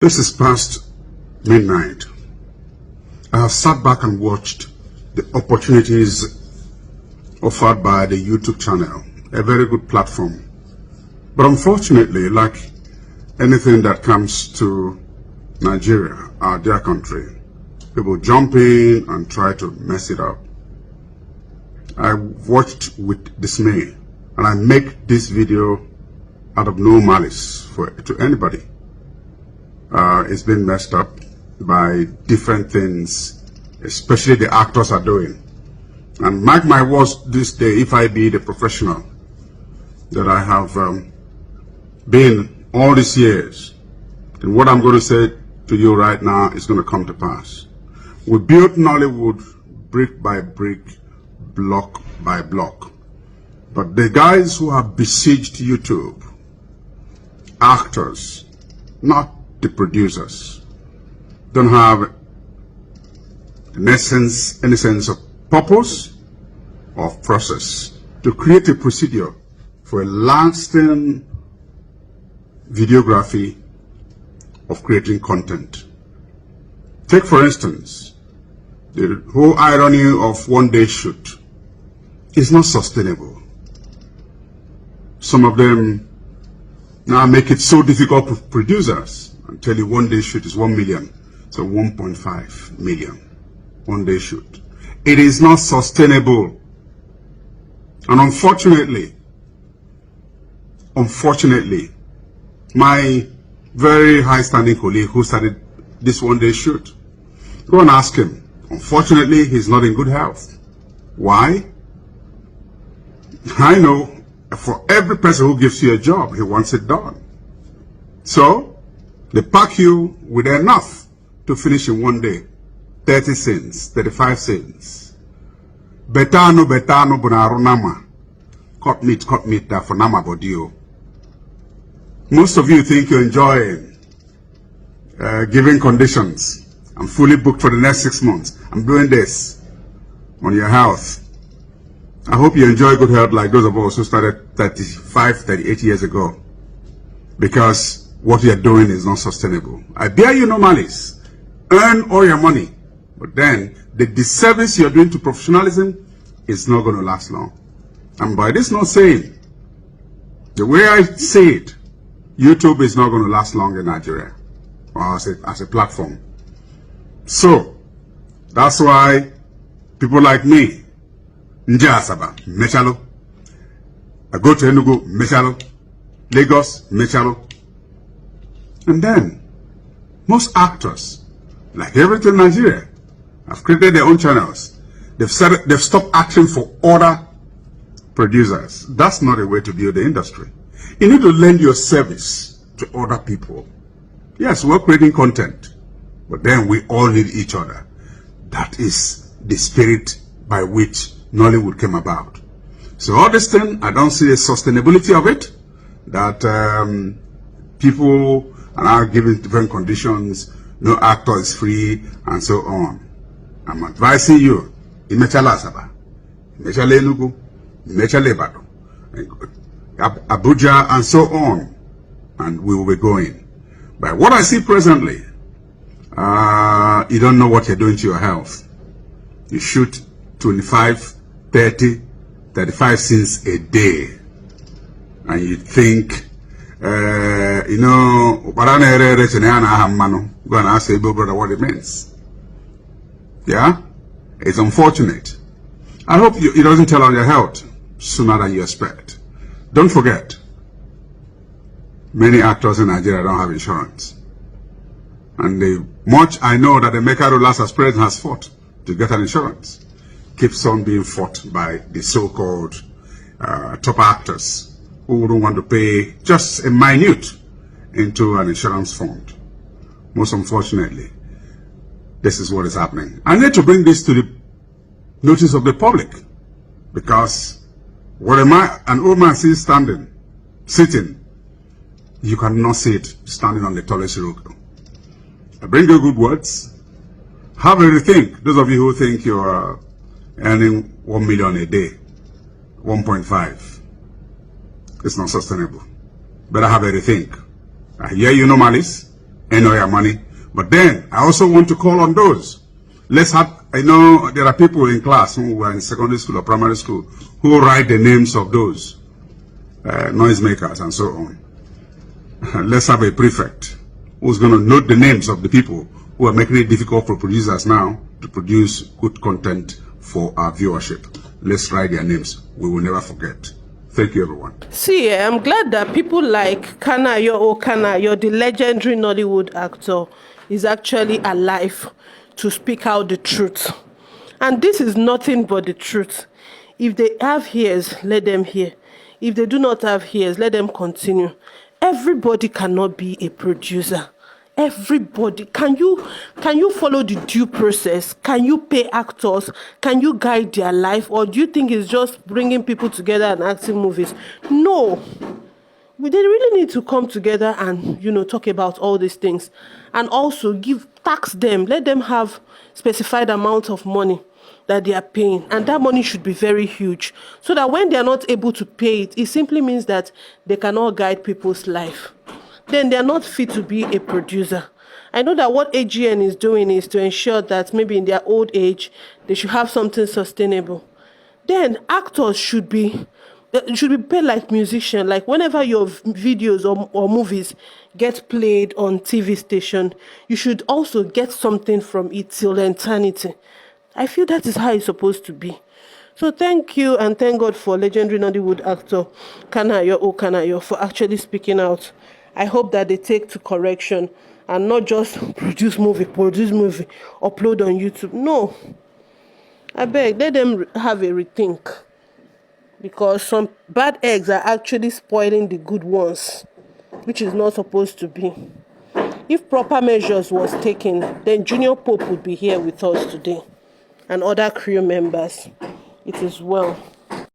This is past midnight. I have sat back and watched the opportunities offered by the YouTube channel, a very good platform. But unfortunately, like anything that comes to Nigeria, our dear country, people jump in and try to mess it up. I watched with dismay, and I make this video out of no malice to anybody. It's been messed up by different things, especially the actors are doing. And mark my words this day, if I be the professional that I have been all these years, then what I'm going to say to you right now is going to come to pass. We built Nollywood brick by brick, block by block. But the guys who have besieged YouTube, actors, not the producers, don't have any sense of purpose or process to create a procedure for a lasting videography of creating content. Take for instance, the whole irony of one-day shoot is not sustainable. Some of them now make it so difficult for producers and tell you one-day shoot is 1 million, so 1.5 million. One-day shoot. It is not sustainable. And unfortunately, my very high-standing colleague who started this one-day shoot, go and ask him. Unfortunately, he's not in good health. Why? I know for every person who gives you a job, he wants it done. So, they pack you with enough to finish in one day. 30 scenes, 35 scenes. Betano bunarunama. Cut meat, that for nama bodio. Most of you think you're enjoying giving conditions. I'm fully booked for the next 6 months. I'm doing this on your health. I hope you enjoy good health like those of us who started 35, 38 years ago. Because what you're doing is not sustainable. I bear you no malice. Earn all your money. But then, the disservice you're doing to professionalism is not going to last long. And by this not saying, the way I say it, YouTube is not going to last long in Nigeria. Or as a platform. So, that's why people like me, Njasaba, Mechalo, I go to Enugu, Mechalo, Lagos, Mechalo. And then, most actors, like everything in Nigeria, have created their own channels. They've stopped acting for other producers. That's not a way to build the industry. You need to lend your service to other people. Yes, we're creating content, but then we all need each other. That is the spirit by which Nollywood came about. So all this thing, I don't see the sustainability of it, that people are now given different conditions, no actor is free, and so on. I'm advising you, Imechala Asaba, Imechala Enugu, Imechala Ibadan, Abuja, and so on, and we will be going. But what I see presently, you don't know what you're doing to your health. You shoot 25, 30, 35 scenes a day, and you think, you know, go and ask your brother what it means. Yeah? It's unfortunate. I hope it doesn't tell on your health sooner than you expect. Don't forget, many actors in Nigeria don't have insurance. And much I know that the Emeka Rolas as president has fought to get an insurance keeps on being fought by the so-called top actors who don't want to pay just a minute into an insurance fund. Most unfortunately, this is what is happening. I need to bring this to the notice of the public, because what am I, an old man sees sitting, you cannot see it standing on the tallest rock. I bring you good words. Have a rethink. Those of you who think you're earning 1 million a day, 1.5, it's not sustainable. Better have a rethink. I hear you no malice. earn all your money. But then I also want to call on those. Let's have, I know there are people in class who were in secondary school or primary school who write the names of those noisemakers and so on. Let's have a prefect who's going to note the names of the people who are making it difficult for producers now to produce good content for our viewership. Let's write their names. We will never forget. Thank you, everyone. See, I'm glad that people like Kanayo O Kanayo, the legendary Nollywood actor, is actually alive to speak out the truth. And this is nothing but the truth. If they have ears, let them hear. If they do not have ears, let them continue. Everybody cannot be a producer. Everybody. Can you follow the due process? Can you pay actors? Can you guide their life? Or do you think it's just bringing people together and acting movies? No. They really need to come together and, talk about all these things. And also tax them. Let them have specified amount of money that they are paying. And that money should be very huge. So that when they are not able to pay it, it simply means that they cannot guide people's life. Then they are not fit to be a producer. I know that what AGN is doing is to ensure that maybe in their old age, they should have something sustainable. Then actors should be paid like musicians. Like whenever your videos or movies get played on TV station, you should also get something from it till eternity. I feel that is how it's supposed to be. So thank you and thank God for legendary Nollywood actor Kanayo O Kanayo for actually speaking out. I hope that they take to correction and not just produce movie, upload on YouTube. No. I beg, let them have a rethink. Because some bad eggs are actually spoiling the good ones, which is not supposed to be. If proper measures was taken, then Junior Pope would be here with us today and other crew members. It is well.